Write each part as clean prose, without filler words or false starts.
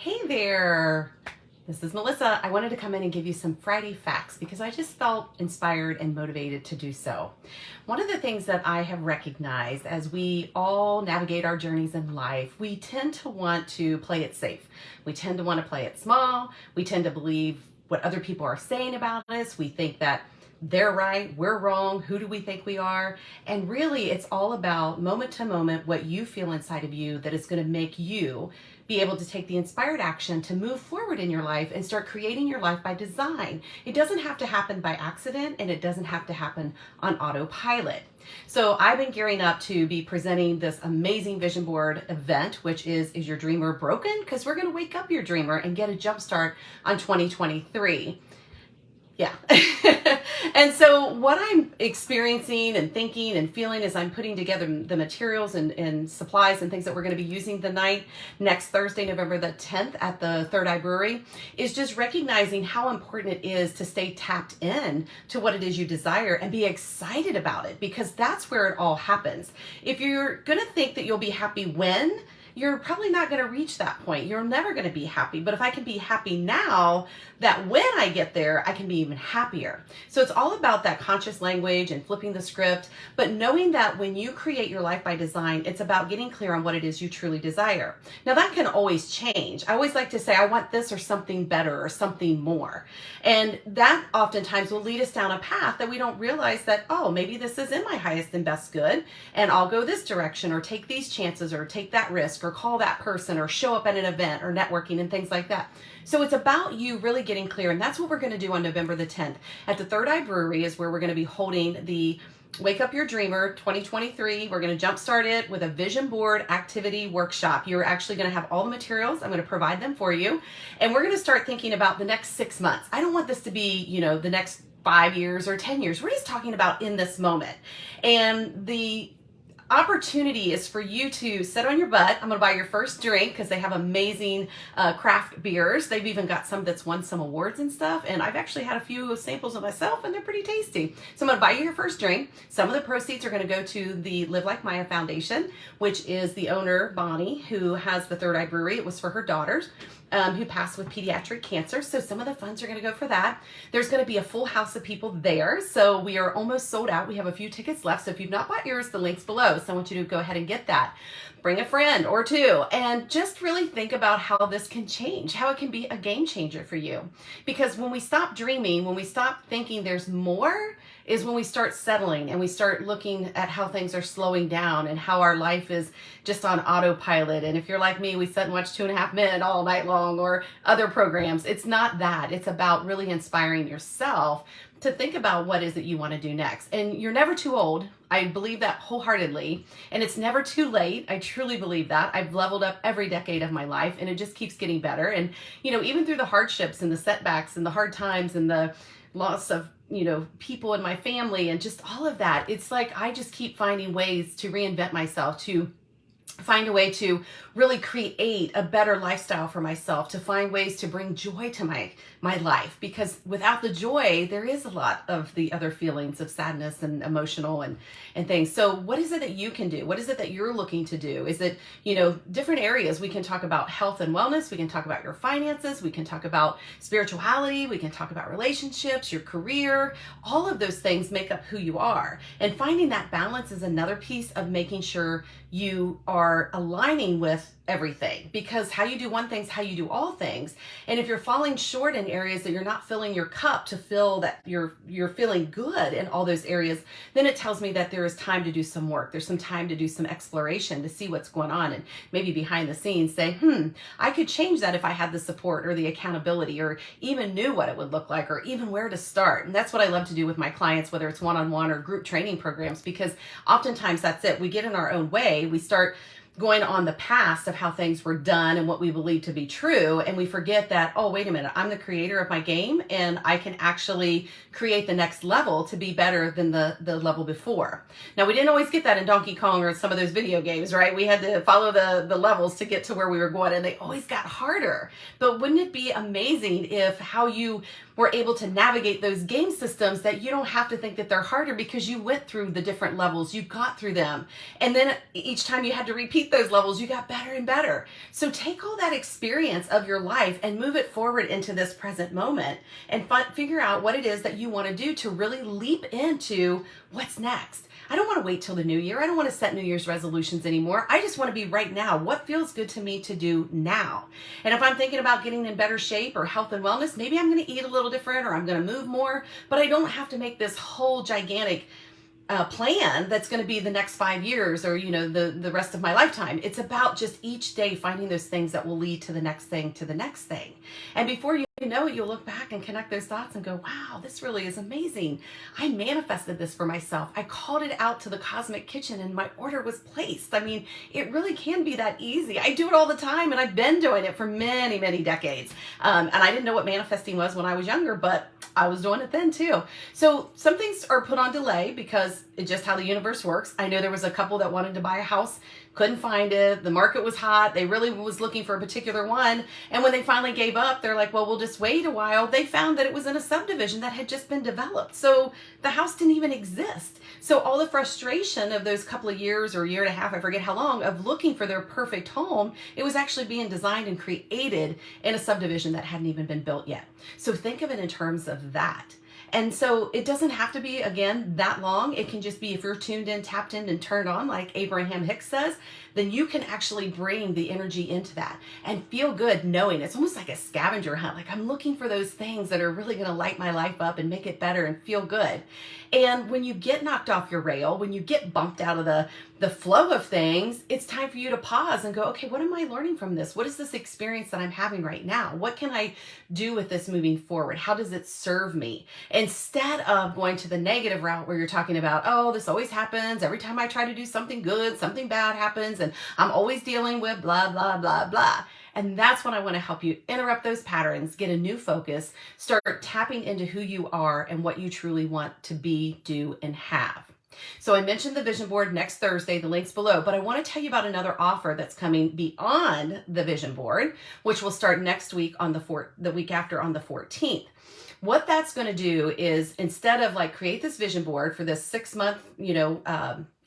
Hey there, this is Melissa. I wanted to come in and give you some Friday facts because I just felt inspired and motivated to do so. One of the things that I have recognized as we all navigate our journeys in life, we tend to want to play it safe. We tend to want to play it small. We tend to believe what other people are saying about us. We think that they're right, we're wrong, who do we think we are? And really, it's all about moment to moment what you feel inside of you that is going to make you be able to take the inspired action to move forward in your life and start creating your life by design. It doesn't have to happen by accident, and it doesn't have to happen on autopilot. So I've been gearing up to be presenting this amazing vision board event, which is Your Dreamer Broken? Because we're going to wake up your dreamer and get a jump start on 2023. Yeah. And so what I'm experiencing and thinking and feeling as I'm putting together the materials and supplies and things that we're going to be using the night next Thursday, November the 10th at the Third Eye Brewery is just recognizing how important it is to stay tapped in to what it is you desire and be excited about it, because that's where it all happens. If you're going to think that you'll be happy when, you're probably not going to reach that point. You're never going to be happy. But if I can be happy now, that when I get there, I can be even happier. So it's all about that conscious language and flipping the script, but knowing that when you create your life by design, it's about getting clear on what it is you truly desire. Now that can always change. I always like to say, I want this or something better or something more. And that oftentimes will lead us down a path that we don't realize that, oh, maybe this is in my highest and best good, and I'll go this direction or take these chances or take that risk or call that person or show up at an event or networking and things like that. So it's about you really getting clear, and that's what we're going to do on November the 10th. At the Third Eye Brewery is where we're going to be holding the Wake Up Your Dreamer 2023. We're going to jumpstart it with a vision board activity workshop. You're actually going to have all the materials. I'm going to provide them for you. And we're going to start thinking about the next 6 months. I don't want this to be, the next 5 years or 10 years. We're just talking about in this moment. And the opportunity is for you to sit on your butt. I'm going to buy your first drink because they have amazing craft beers. They've even got some that's won some awards and stuff. And I've actually had a few samples of myself, and they're pretty tasty. So I'm going to buy you your first drink. Some of the proceeds are going to go to the Live Like Maya Foundation, which is the owner, Bonnie, who has the Third Eye Brewery. It was for her daughters who passed with pediatric cancer. So some of the funds are going to go for that. There's going to be a full house of people there. So we are almost sold out. We have a few tickets left. So if you've not bought yours, the link's below. So I want you to go ahead and get that. Bring a friend or two and just really think about how this can change, how it can be a game changer for you. Because when we stop dreaming, when we stop thinking there's more, is when we start settling and we start looking at how things are slowing down and how our life is just on autopilot. And if you're like me, we sit and watch 2.5 Men all night long or other programs. It's not that. It's about really inspiring yourself to think about what is it you want to do next. And you're never too old. I believe that wholeheartedly. And it's never too late. I truly believe that. I've leveled up every decade of my life, and it just keeps getting better. And, even through the hardships and the setbacks and the hard times and the loss of people in my family and just all of that, it's like I just keep finding ways to reinvent myself, to find a way to really create a better lifestyle for myself, to find ways to bring joy to my life, because without the joy, there is a lot of the other feelings of sadness and emotional and things. So what is it that you can do? What is it that you're looking to do? Is it, different areas? We can talk about health and wellness. We can talk about your finances. We can talk about spirituality. We can talk about relationships, your career. All of those things make up who you are. And finding that balance is another piece of making sure you are aligning with everything, because how you do one thing is how you do all things. And if you're falling short in areas that you're not filling your cup to feel that you're feeling good in all those areas, then it tells me that there is time to do some work. There's some time to do some exploration to see what's going on, and maybe behind the scenes say, I could change that if I had the support or the accountability or even knew what it would look like or even where to start. And that's what I love to do with my clients, whether it's one-on-one or group training programs, because oftentimes that's it. We get in our own way. We start going on the past of how things were done and what we believe to be true. And we forget that, oh, wait a minute, I'm the creator of my game, and I can actually create the next level to be better than the level before. Now, we didn't always get that in Donkey Kong or some of those video games, right? We had to follow the levels to get to where we were going, and they always got harder. But wouldn't it be amazing if how you were able to navigate those game systems, that you don't have to think that they're harder because you went through the different levels, you got through them. And then each time you had to repeat complete those levels, you got better and better. So take all that experience of your life and move it forward into this present moment and figure out what it is that you want to do to really leap into what's next. I don't want to wait till the new year. I don't want to set New Year's resolutions anymore. I just want to be right now. What feels good to me to do now? And if I'm thinking about getting in better shape or health and wellness, maybe I'm going to eat a little different or I'm going to move more, but I don't have to make this whole gigantic plan that's going to be the next 5 years or, the rest of my lifetime. It's about just each day finding those things that will lead to the next thing, to the next thing. And before you know it, you'll look back and connect those dots and go, wow, this really is amazing. I manifested this for myself. I called it out to the cosmic kitchen and my order was placed. I mean, it really can be that easy. I do it all the time and I've been doing it for many, many decades. And I didn't know what manifesting was when I was younger, but I was doing it then too. So some things are put on delay because it's just how the universe works. I know there was a couple that wanted to buy a house, couldn't find it. The market was hot. They really was looking for a particular one. And when they finally gave up, they're like, well, we'll just wait a while. They found that it was in a subdivision that had just been developed. So the house didn't even exist. So all the frustration of those couple of years or a year and a half, I forget how long, of looking for their perfect home, it was actually being designed and created in a subdivision that hadn't even been built yet. So think of it in terms of that. And so it doesn't have to be, again, that long. It can just be if you're tuned in, tapped in, and turned on, like Abraham Hicks says, then you can actually bring the energy into that and feel good knowing it's almost like a scavenger hunt. Like I'm looking for those things that are really going to light my life up and make it better and feel good. And when you get knocked off your rail, when you get bumped out of the flow of things, it's time for you to pause and go, okay, what am I learning from this? What is this experience that I'm having right now? What can I do with this moving forward? How does it serve me? Instead of going to the negative route where you're talking about, oh, this always happens. Every time I try to do something good, something bad happens, and I'm always dealing with blah, blah, blah, blah. And that's when I want to help you interrupt those patterns, get a new focus, start tapping into who you are and what you truly want to be, do, and have. So I mentioned the vision board next Thursday, the link's below, but I want to tell you about another offer that's coming beyond the vision board, which will start next week on the week after on the 14th. What that's going to do is instead of like create this vision board for this 6-month,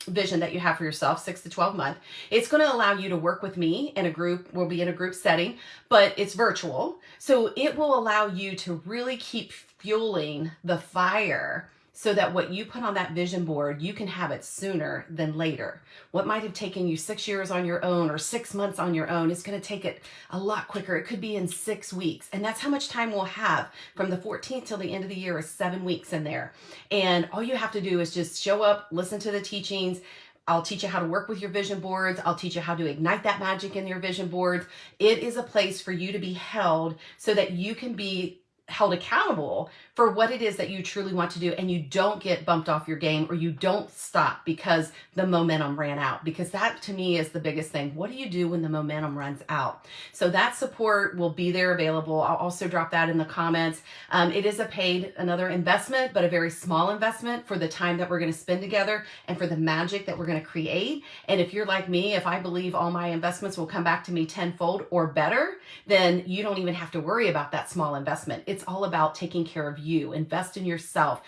vision that you have for yourself, 6 to 12 month, it's going to allow you to work with me in a group. We'll be in a group setting, but it's virtual. So it will allow you to really keep fueling the fire so that what you put on that vision board, you can have it sooner than later. What might have taken you 6 years on your own or 6 months on your own is going to take it a lot quicker. It could be in 6 weeks. And that's how much time we'll have from the 14th till the end of the year is 7 weeks in there. And all you have to do is just show up, listen to the teachings. I'll teach you how to work with your vision boards. I'll teach you how to ignite that magic in your vision boards. It is a place for you to be held so that you can be held accountable for what it is that you truly want to do, and you don't get bumped off your game or you don't stop because the momentum ran out, because that to me is the biggest thing. What do you do when the momentum runs out? So that support will be there available. I'll also drop that in the comments. It is a paid, another investment, but a very small investment for the time that we're going to spend together and for the magic that we're going to create. And if you're like me, if I believe all my investments will come back to me tenfold or better, then you don't even have to worry about that small investment. It's all about taking care of you. Invest in yourself.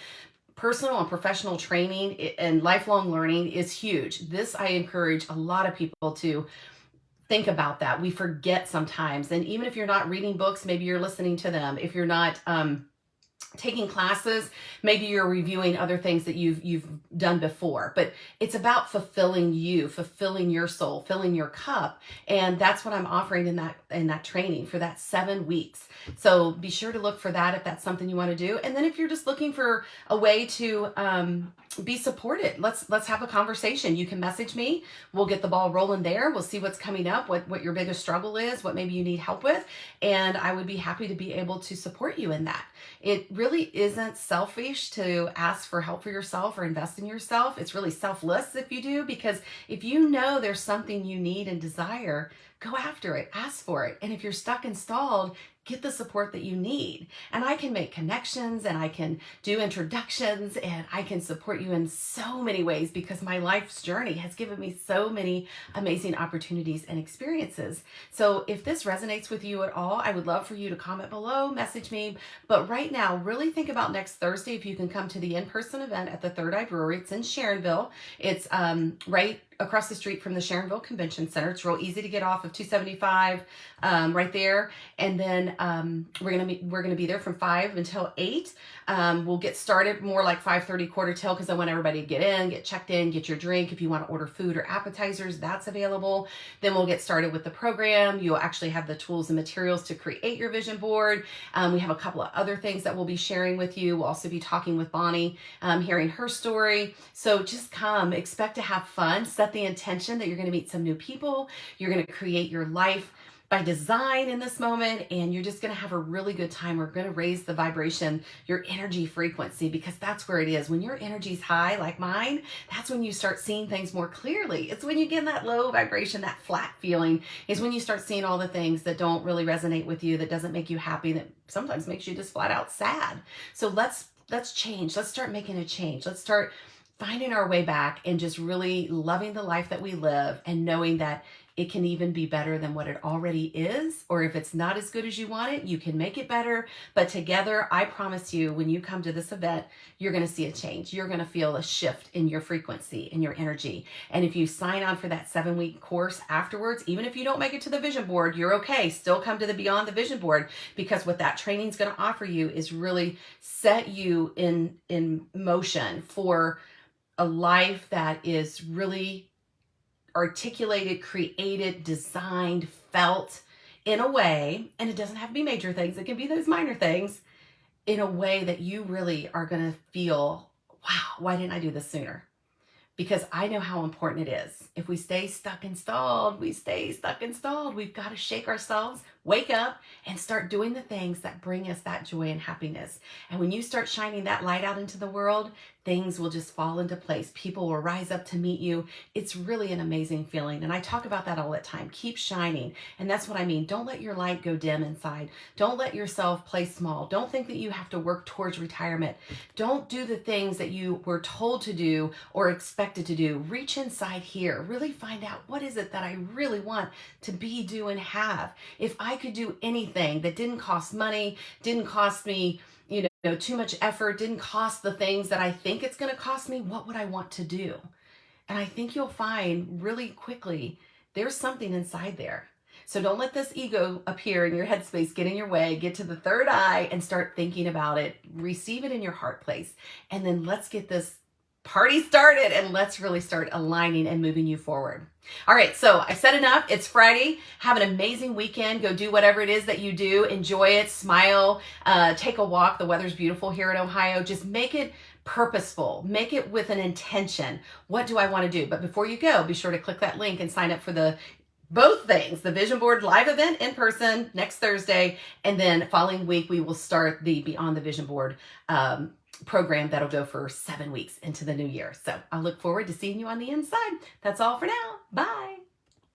Personal and professional training and lifelong learning is huge. This, I encourage a lot of people to think about that. We forget sometimes. And even if you're not reading books, maybe you're listening to them. If you're not taking classes, maybe you're reviewing other things that you've done before, but it's about fulfilling you, fulfilling your soul, filling your cup. And that's what I'm offering in that training for that 7 weeks. So be sure to look for that if that's something you want to do. And then if you're just looking for a way to be supported, let's have a conversation. You can message me. We'll get the ball rolling there. We'll see what's coming up, what your biggest struggle is, what maybe you need help with. And I would be happy to be able to support you in that. It really isn't selfish to ask for help for yourself or invest in yourself. It's really selfless if you do, because if you know there's something you need and desire, go after it, ask for it. And if you're stuck and stalled, get the support that you need. And I can make connections and I can do introductions and I can support you in so many ways because my life's journey has given me so many amazing opportunities and experiences. So if this resonates with you at all, I would love for you to comment below, message me. But right now, really think about next Thursday if you can come to the in-person event at the Third Eye Brewery. It's in Sharonville. It's right across the street from the Sharonville Convention Center. It's real easy to get off of 275 right there. And then we're gonna be there from 5 until 8. We'll get started more like 5:30 quarter till, because I want everybody to get in, get checked in, get your drink. If you want to order food or appetizers, that's available. Then we'll get started with the program. You'll actually have the tools and materials to create your vision board. We have a couple of other things that we'll be sharing with you. We'll also be talking with Bonnie, hearing her story. So just come, expect to have fun, set the intention that you're going to meet some new people. You're going to create your life by design in this moment, and you're just going to have a really good time. We're going to raise the vibration, your energy frequency, because that's where it is. When your energy's high, like mine, that's when you start seeing things more clearly. It's when you get in that low vibration, that flat feeling, is when you start seeing all the things that don't really resonate with you, that doesn't make you happy, that sometimes makes you just flat out sad. So let's change. Let's start making a change. Let's start finding our way back and just really loving the life that we live, and knowing that it can even be better than what it already is. Or if it's not as good as you want it, you can make it better. But together, I promise you, when you come to this event, you're going to see a change. You're going to feel a shift in your frequency, in your energy. And if you sign on for that 7-week course afterwards, even if you don't make it to the vision board, you're okay. Still come to the Beyond the Vision Board, because what that training is going to offer you is really set you in motion for a life that is really articulated, created, designed, felt in a way, and it doesn't have to be major things, it can be those minor things, in a way that you really are going to feel, wow, why didn't I do this sooner? Because I know how important it is. If we stay stuck and stalled, we stay stuck and stalled. We've got to shake ourselves, wake up, and start doing the things that bring us that joy and happiness. And when you start shining that light out into the world, things will just fall into place. People will rise up to meet you. It's really an amazing feeling. And I talk about that all the time. Keep shining. And that's what I mean. Don't let your light go dim inside. Don't let yourself play small. Don't think that you have to work towards retirement. Don't do the things that you were told to do or expected to do. Reach inside here. Really find out, what is it that I really want to be, do, and have. If I could do anything that didn't cost money, didn't cost me too much effort, didn't cost the things that I think it's going to cost me, what would I want to do? And I think you'll find really quickly there's something inside there. So don't let this ego appear in your headspace, get in your way, get to the third eye and start thinking about it. Receive it in your heart place. And then let's get this party started, and let's really start aligning and moving you forward. All right, so I've said enough. It's Friday. Have an amazing weekend. Go do whatever it is that you do. Enjoy it. Smile. Take a walk. The weather's beautiful here in Ohio. Just make it purposeful. Make it with an intention. What do I want to do? But before you go, be sure to click that link and sign up for both things, the Vision Board live event in person next Thursday, and then following week, we will start the Beyond the Vision Board program that'll go for 7 weeks into the new year. So I look forward to seeing you on the inside. That's all for now. Bye.